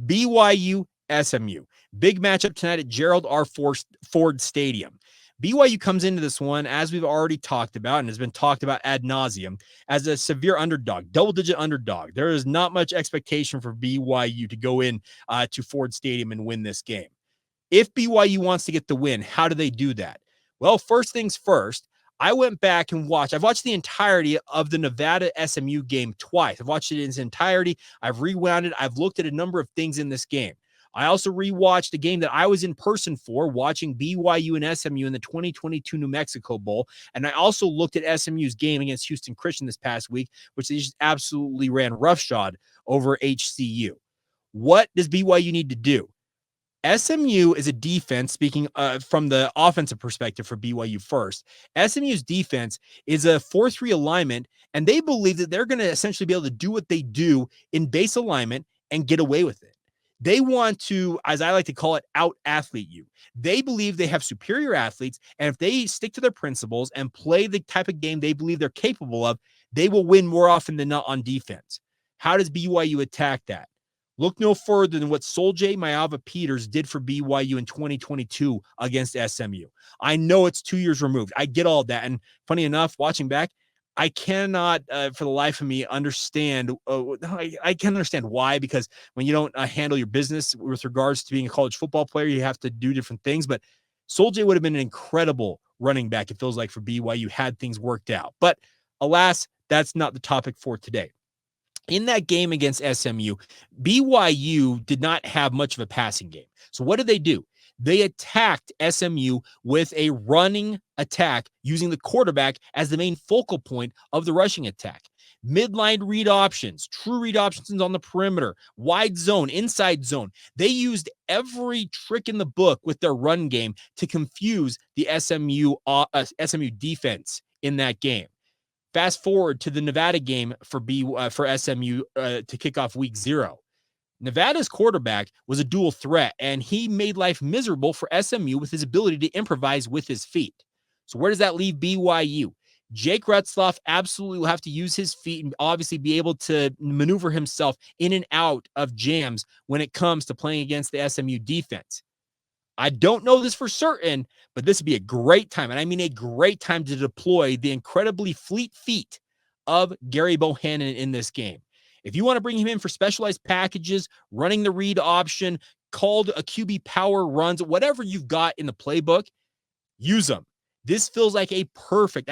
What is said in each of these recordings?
BYU, SMU. Big matchup tonight at Gerald R. Ford Stadium. BYU comes into this one, as we've already talked about and has been talked about ad nauseum, as a severe underdog, double-digit underdog. There is not much expectation for BYU to go in to Ford Stadium and win this game. If BYU wants to get the win, how do they do that? Well, first things first, I went back and watched. I've watched the entirety of the Nevada SMU game twice. I've watched it in its entirety. I've rewound it. I've looked at a number of things in this game. I also rewatched a game that I was in person for, watching BYU and SMU in the 2022 New Mexico Bowl. And I also looked at SMU's game against Houston Christian this past week, which they just absolutely ran roughshod over HCU. What does BYU need to do? SMU is a defense, speaking from the offensive perspective for BYU first. SMU's defense is a 4-3 alignment, and they believe that they're going to essentially be able to do what they do in base alignment and get away with it. They want to, as I like to call it, out-athlete you. They believe they have superior athletes, and if they stick to their principles and play the type of game they believe they're capable of, they will win more often than not on defense. How does BYU attack that? Look no further than what Soljay Maiava-Peters did for BYU in 2022 against SMU. I know it's 2 years removed. I get all that. And funny enough, watching back, I cannot, for the life of me, understand. I can understand why, because when you don't handle your business with regards to being a college football player, you have to do different things. But Soljay would have been an incredible running back, it feels like, for BYU had things worked out. But alas, that's not the topic for today. In that game against SMU, BYU did not have much of a passing game. So what did they do? They attacked SMU with a running attack using the quarterback as the main focal point of the rushing attack. Midline read options, true read options on the perimeter, wide zone, inside zone. They used every trick in the book with their run game to confuse the SMU defense in that game. Fast forward to the Nevada game for SMU to kick off week 0. Nevada's quarterback was a dual threat, and he made life miserable for SMU with his ability to improvise with his feet. So where does that leave BYU? Jake Retzlaff absolutely will have to use his feet and obviously be able to maneuver himself in and out of jams when it comes to playing against the SMU defense. I don't know this for certain, but this would be a great time, and I mean a great time, to deploy the incredibly fleet feet of Gerry Bohanon in this game. If you want to bring him in for specialized packages, running the read option, called a QB power runs, whatever you've got in the playbook, use them. This feels like a perfect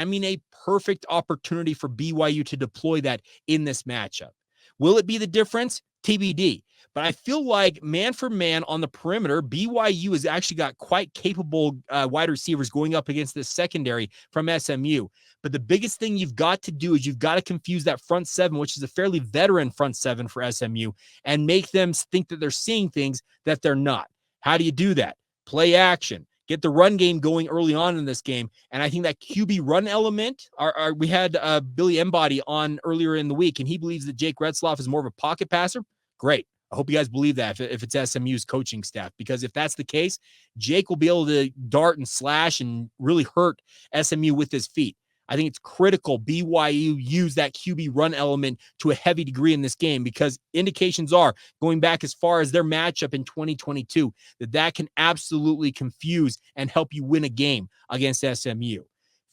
opportunity for BYU to deploy that in this matchup. Will it be the difference? TBD. But I feel like man for man on the perimeter, BYU has actually got quite capable wide receivers going up against the secondary from SMU. But the biggest thing you've got to do is you've got to confuse that front seven, which is a fairly veteran front seven for SMU, and make them think that they're seeing things that they're not. How do you do that? Play action. Get the run game going early on in this game. And I think that QB run element, we had Billy Embody on earlier in the week, and he believes that Jake Retzlaff is more of a pocket passer. Great. I hope you guys believe that if it's SMU's coaching staff, because if that's the case, Jake will be able to dart and slash and really hurt SMU with his feet. I think it's critical BYU use that QB run element to a heavy degree in this game, because indications are, going back as far as their matchup in 2022, that can absolutely confuse and help you win a game against SMU.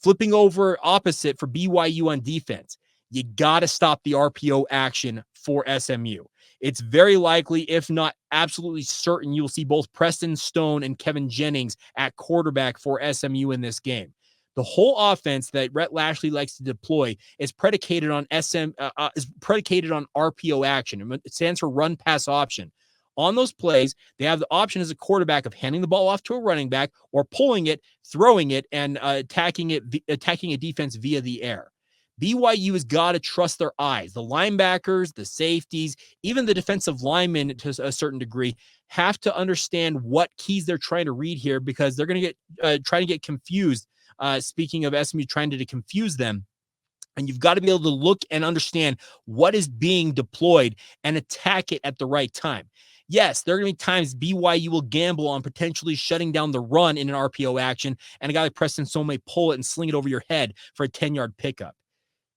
Flipping over opposite for BYU on defense, you got to stop the RPO action for SMU. It's very likely, if not absolutely certain, you'll see both Preston Stone and Kevin Jennings at quarterback for SMU in this game. The whole offense that Rhett Lashlee likes to deploy is predicated on RPO action. It stands for run pass option. On those plays, they have the option as a quarterback of handing the ball off to a running back or pulling it, throwing it, and attacking a defense via the air. BYU has got to trust their eyes. The linebackers, the safeties, even the defensive linemen to a certain degree have to understand what keys they're trying to read here, because they're going to trying to get confused. Speaking of SMU trying to confuse them, and you've got to be able to look and understand what is being deployed and attack it at the right time. Yes, there are going to be times BYU will gamble on potentially shutting down the run in an RPO action, and a guy like Preston Stone may pull it and sling it over your head for a 10-yard pickup.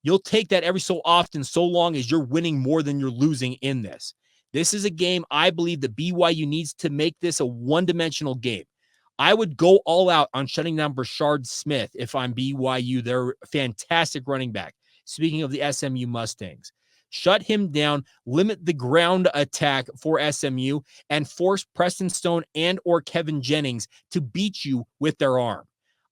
You'll take that every so often, so long as you're winning more than you're losing in this. This is a game I believe that BYU needs to make this a one-dimensional game. I would go all out on shutting down Brashard Smith if I'm BYU. They're a fantastic running back. Speaking of the SMU Mustangs, shut him down, limit the ground attack for SMU, and force Preston Stone and or Kevin Jennings to beat you with their arm.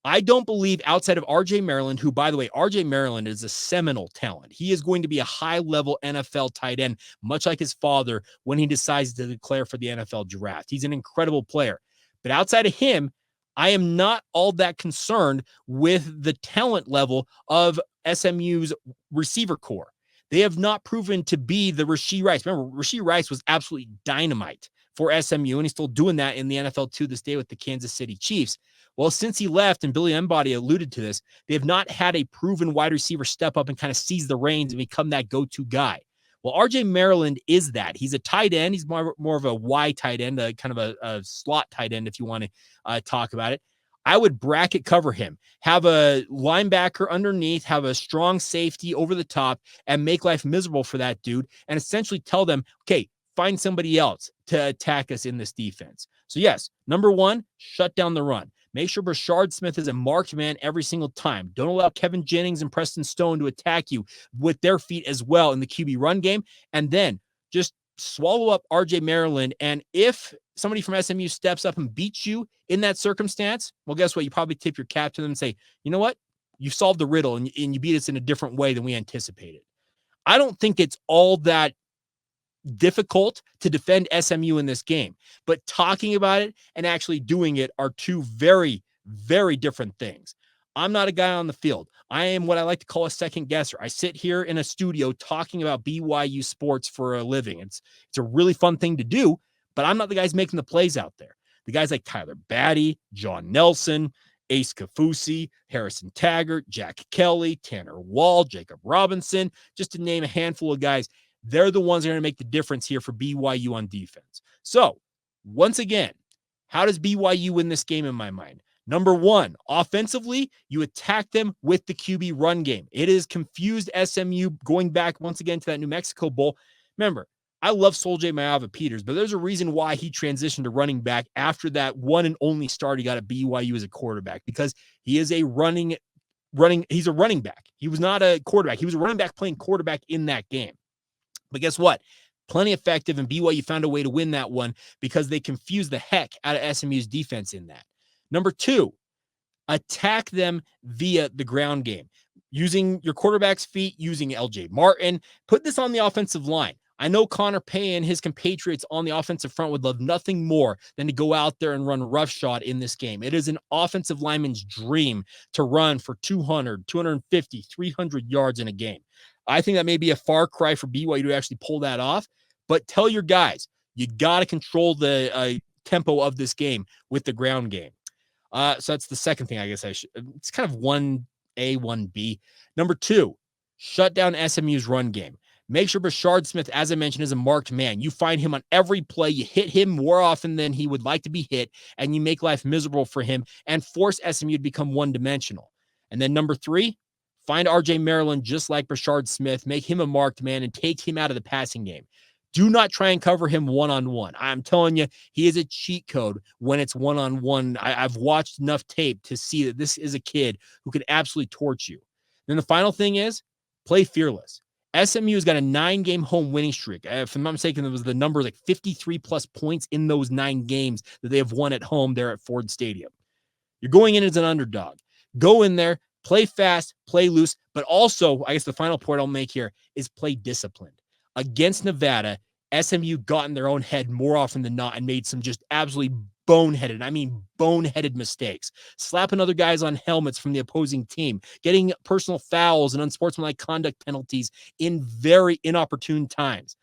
I don't believe outside of RJ Maryland, who, by the way, RJ Maryland is a seminal talent. He is going to be a high-level NFL tight end, much like his father when he decides to declare for the NFL draft. He's an incredible player. But outside of him, I am not all that concerned with the talent level of SMU's receiver core. They have not proven to be the Rashee Rice. Remember, Rashee Rice was absolutely dynamite for SMU, and he's still doing that in the NFL to this day with the Kansas City Chiefs. Well, since he left, and Billy Embody alluded to this, they have not had a proven wide receiver step up and kind of seize the reins and become that go-to guy. Well, RJ Maryland is that. He's a tight end. He's more of a Y tight end, kind of a slot tight end, if you want to talk about it. I would bracket cover him, have a linebacker underneath, have a strong safety over the top, and make life miserable for that dude, and essentially tell them, okay, find somebody else to attack us in this defense. So yes, number one, shut down the run. Make sure Brashard Smith is a marked man every single time. Don't allow Kevin Jennings and Preston Stone to attack you with their feet as well in the QB run game. And then just swallow up RJ Maryland. And if somebody from SMU steps up and beats you in that circumstance, well, guess what? You probably tip your cap to them and say, you know what? You solved the riddle and you beat us in a different way than we anticipated. I don't think it's all that difficult to defend SMU in this game, but talking about it and actually doing it are two very, very different things. I'm not a guy on the field. I am what I like to call a second guesser. I sit here in a studio talking about BYU sports for a living. It's a really fun thing to do, but I'm not the guys making the plays out there. The guys like Tyler Batty, John Nelson, Ace Kafusi, Harrison Taggart, Jack Kelly, Tanner Wall, Jacob Robinson, just to name a handful of guys. They're the ones that are going to make the difference here for BYU on defense. So, once again, how does BYU win this game in my mind? Number one, offensively, you attack them with the QB run game. It is confused SMU going back once again to that New Mexico Bowl. Remember, I love Sol-J Maava-Peters, but there's a reason why he transitioned to running back after that one and only start he got at BYU as a quarterback, because he is a he's a running back. He was not a quarterback. He was a running back playing quarterback in that game. But guess what? Plenty effective, and BYU found a way to win that one because they confused the heck out of SMU's defense in that. Number two, attack them via the ground game. Using your quarterback's feet, using LJ Martin. Put this on the offensive line. I know Connor Pay and his compatriots on the offensive front would love nothing more than to go out there and run roughshod in this game. It is an offensive lineman's dream to run for 200, 250, 300 yards in a game. I think that may be a far cry for BYU to actually pull that off, but tell your guys, you got to control the tempo of this game with the ground game. So that's the second thing I guess I should. It's kind of 1A, 1B. Number two, shut down SMU's run game. Make sure Brashard Smith, as I mentioned, is a marked man. You find him on every play. You hit him more often than he would like to be hit, and you make life miserable for him and force SMU to become one-dimensional. And then number three, find RJ Maryland just like Brashard Smith, make him a marked man, and take him out of the passing game. Do not try and cover him one-on-one. I'm telling you, he is a cheat code when it's one-on-one. I've watched enough tape to see that this is a kid who can absolutely torch you. Then the final thing is, play fearless. SMU has got a 9-game home winning streak. If I'm not mistaken, it was the number like 53-plus points in those 9 games that they have won at home there at Ford Stadium. You're going in as an underdog. Go in there, play fast, play loose, but also, I guess the final point I'll make here is play disciplined. Against Nevada, SMU got in their own head more often than not and made some just absolutely boneheaded mistakes. Slapping other guys on helmets from the opposing team, getting personal fouls and unsportsmanlike conduct penalties in very inopportune times.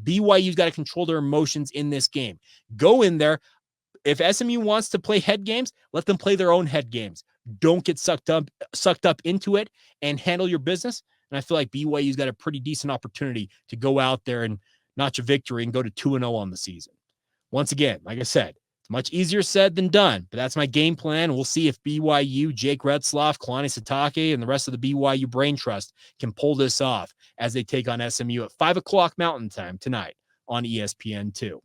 BYU's got to control their emotions in this game. Go in there. If SMU wants to play head games, let them play their own head games. Don't get sucked up into it and handle your business. And I feel like BYU's got a pretty decent opportunity to go out there and notch a victory and go to 2-0 on the season. Once again, like I said, it's much easier said than done, but that's my game plan. We'll see if BYU, Jake Retzlaff, Kalani Sitake, and the rest of the BYU Brain Trust can pull this off as they take on SMU at 5 o'clock Mountain Time tonight on ESPN2.